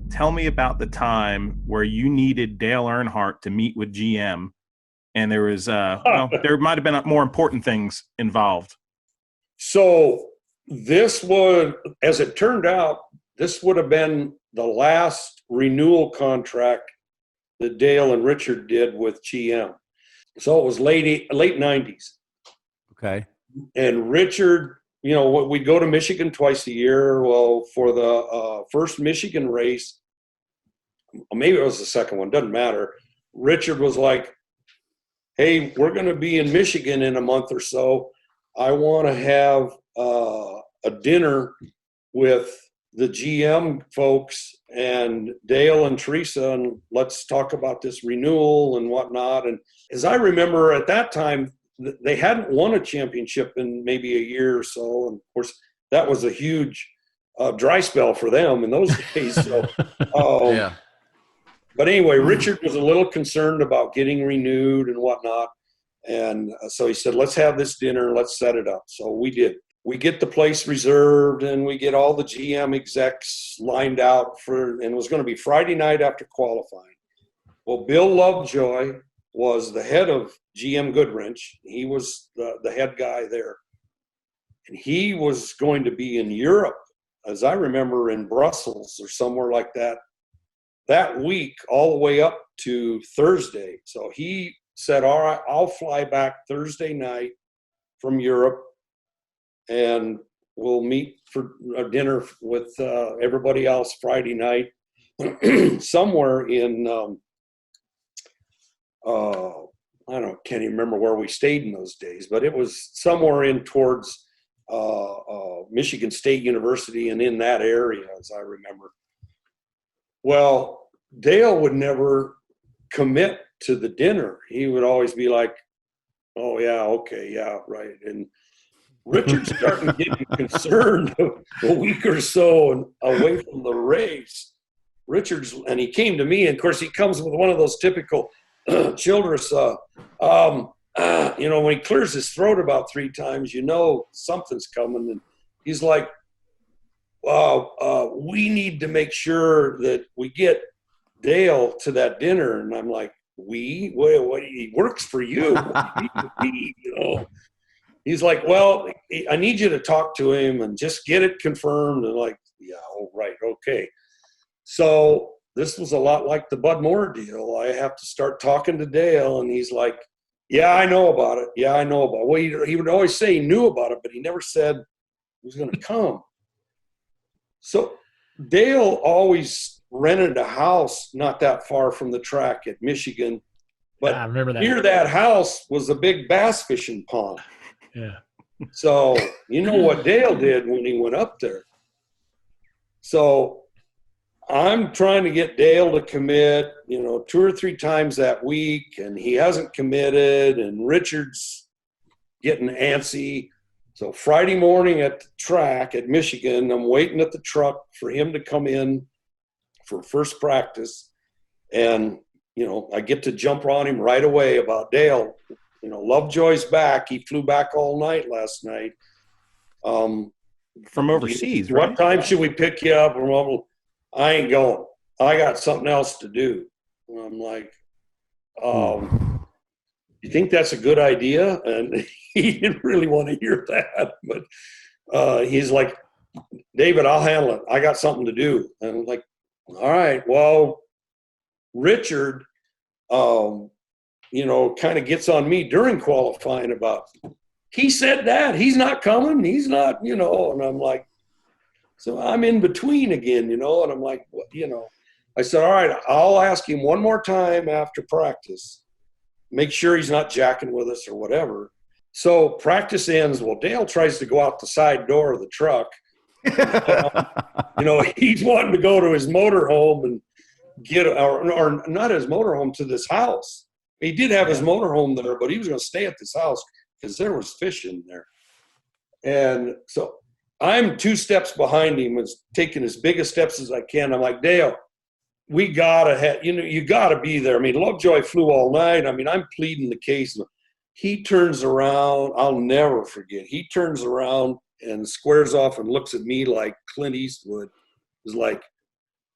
Tell me about the time where you needed Dale Earnhardt to meet with GM, and there was, there might have been more important things involved. So this was, as it turned out, this would have been the last renewal contract that Dale and Richard did with GM. So it was late 90s. Okay. And Richard, we'd go to Michigan twice a year. Well, for the first Michigan race, maybe it was the second one, doesn't matter. Richard was like, hey, we're going to be in Michigan in a month or so. I want to have a dinner with the GM folks and Dale and Teresa, and let's talk about this renewal and whatnot. And as I remember at that time, they hadn't won a championship in maybe a year or so. And of course, that was a huge dry spell for them in those days. So, yeah. But anyway, Richard was a little concerned about getting renewed and whatnot. And so he said, let's have this dinner. Let's set it up. So we did. We get the place reserved and we get all the GM execs lined out and it was going to be Friday night after qualifying. Well, Bill Lovejoy was the head of GM Goodwrench. He was the head guy there. And he was going to be in Europe, as I remember, in Brussels or somewhere like that week, all the way up to Thursday. So he said, all right, I'll fly back Thursday night from Europe and we'll meet for a dinner with everybody else Friday night somewhere in, can't even remember where we stayed in those days, but it was somewhere in towards Michigan State University and in that area, as I remember. Well, Dale would never commit to the dinner. He would always be like, oh, yeah, okay, yeah, right. And Richard's starting getting concerned a week or so and away from the race. And he came to me, and of course, he comes with one of those typical Childress, when he clears his throat about 3 times, something's coming. And he's like, we need to make sure that we get Dale to that dinner. And I'm like, what, he works for you. He's like, well, I need you to talk to him and just get it confirmed. And like, yeah, oh, right, okay. So this was a lot like the Bud Moore deal. I have to start talking to Dale, and he's like, yeah, I know about it. Yeah, I know about it. Well, he would always say he knew about it, but he never said he was going to come. So Dale always rented a house not that far from the track at Michigan. But I remember that. Near that house was a big bass fishing pond. Yeah. So you know what Dale did when he went up there. So I'm trying to get Dale to commit, 2 or 3 times that week, and he hasn't committed, and Richard's getting antsy. So Friday morning at the track at Michigan, I'm waiting at the truck for him to come in for first practice. And, I get to jump on him right away about Dale. Lovejoy's back. He flew back all night last night. From overseas, What right? time should we pick you up? I ain't going. I got something else to do. And I'm like, you think that's a good idea? And he didn't really want to hear that. But he's like, David, I'll handle it. I got something to do. And I'm like, all right. Well, Richard, kind of gets on me during qualifying about, he said that. He's not coming. He's not, and I'm like, so I'm in between again, and I'm like, I said, all right, I'll ask him one more time after practice. Make sure he's not jacking with us or whatever. So practice ends. Well, Dale tries to go out the side door of the truck. He's wanting to go to his motorhome and or not his motorhome, to this house. He did have his motorhome there, but he was going to stay at this house because there was fish in there. And so I'm 2 steps behind him, was taking as big as steps as I can. I'm like, Dale, we gotta have, you gotta be there. I mean, Lovejoy flew all night. I mean, I'm pleading the case. He turns around. I'll never forget. He turns around and squares off and looks at me like Clint Eastwood. Is like,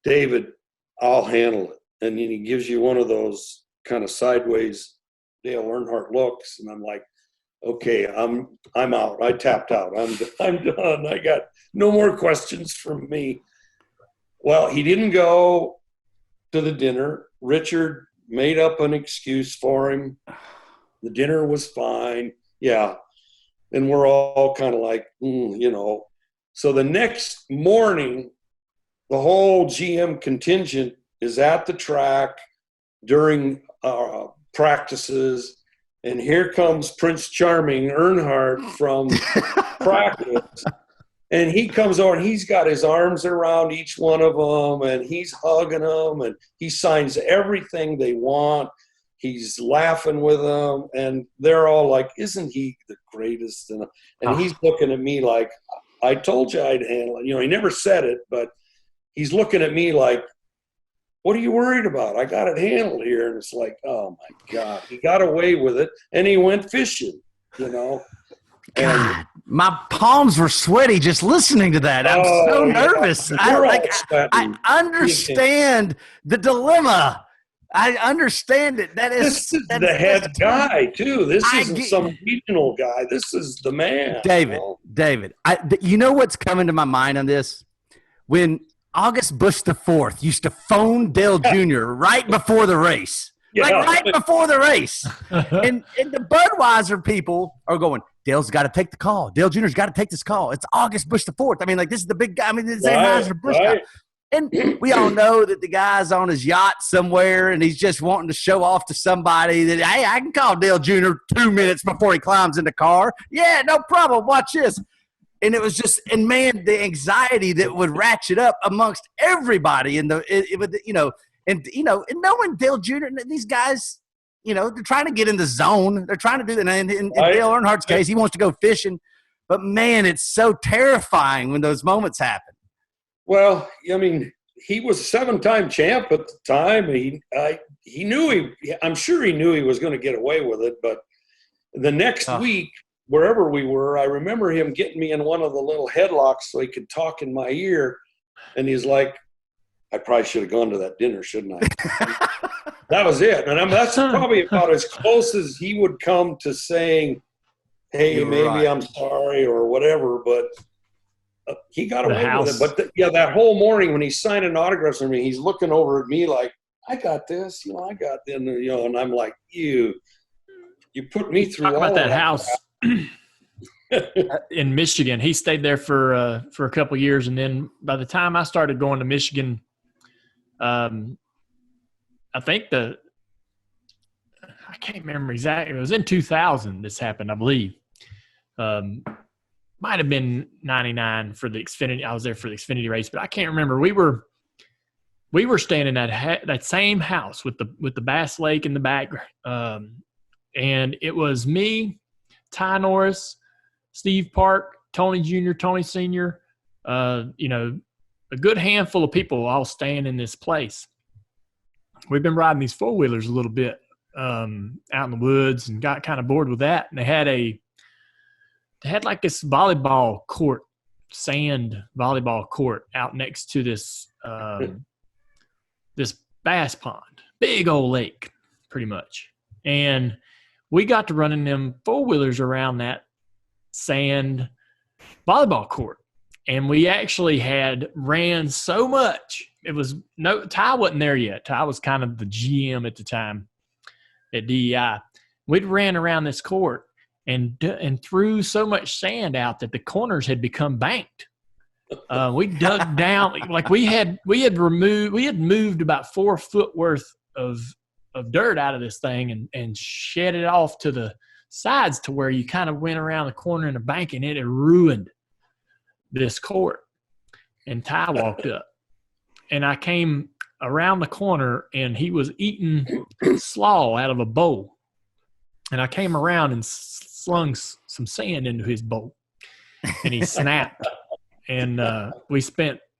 David, I'll handle it. And then he gives you one of those kind of sideways Dale Earnhardt looks, and I'm like, okay, I'm out. I tapped out. I'm done. I got no more questions from me. Well, he didn't go to the dinner. Richard made up an excuse for him. The dinner was fine. Yeah. And we're all kind of like, So the next morning, the whole GM contingent is at the track during practices. And here comes Prince Charming Earnhardt from practice. And he comes over and he's got his arms around each one of them and he's hugging them and he signs everything they want. He's laughing with them and they're all like, isn't he the greatest? And he's looking at me like, I told you I'd handle it. He never said it, but he's looking at me like, what are you worried about? I got it handled here. And it's like, oh my God, he got away with it and he went fishing, God, my palms were sweaty just listening to that. I'm so nervous. I understand the dilemma. I understand it. This is the head guy, too. This isn't some regional guy. This is the man. David, you know what's coming to my mind on this? When August Bush IV used to phone Dale Jr. right before the race. Right before the race. And the Budweiser people are going, Dale's got to take the call. Dale Jr.'s got to take this call. It's August Bush IV. I mean, this is the big guy. I mean, the Bush guy. And we all know that the guy's on his yacht somewhere and he's just wanting to show off to somebody that, hey, I can call Dale Jr. 2 minutes before he climbs in the car. Yeah, no problem. Watch this. And it was just, and man, the anxiety that would ratchet up amongst everybody and knowing Dale Jr. and these guys, they're trying to get in the zone. They're trying to do that. And in Dale Earnhardt's case, he wants to go fishing. But, man, it's so terrifying when those moments happen. Well, I mean, he was a 7-time champ at the time. I'm sure he knew he was going to get away with it. But the next week, wherever we were, I remember him getting me in one of the little headlocks so he could talk in my ear. And he's like, I probably should have gone to that dinner, shouldn't I? That was it. And that's probably about as close as he would come to saying, hey, maybe I'm sorry or whatever. But he got away with it. But that whole morning when he's signing autographs for me, he's looking over at me like, I got this, I got this, and I'm like, you put me through all about that house in Michigan. He stayed there for a couple of years, and then by the time I started going to Michigan, I think I can't remember exactly. It was in 2000 this happened, I believe. Might have been 99 for the Xfinity. I was there for the Xfinity race, but I can't remember. We were staying in that same house with the Bass Lake in the back, and it was me, Ty Norris, Steve Park, Tony Jr., Tony Sr., a good handful of people all staying in this place. We've been riding these four-wheelers a little bit out in the woods and got kind of bored with that. And they had like this volleyball court, sand volleyball court out next to this this bass pond, big old lake, pretty much. And we got to running them four-wheelers around that sand volleyball court. And we actually ran so much. Ty wasn't there yet. Ty was kind of the GM at the time at DEI. We'd ran around this court and threw so much sand out that the corners had become banked. We dug down, like we had moved about 4 foot worth of dirt out of this thing and shed it off to the sides to where you kind of went around the corner in the bank, and it had ruined this court. And Ty walked up, and I came around the corner, and he was eating slaw out of a bowl. And I came around and slung some sand into his bowl, and he snapped. And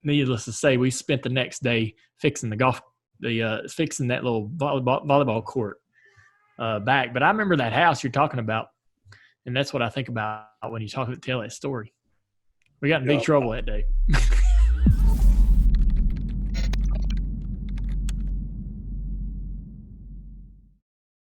needless to say, we spent the next day fixing fixing that little volleyball court back. But I remember that house you're talking about, and that's what I think about when you tell that story. We got in big trouble that day.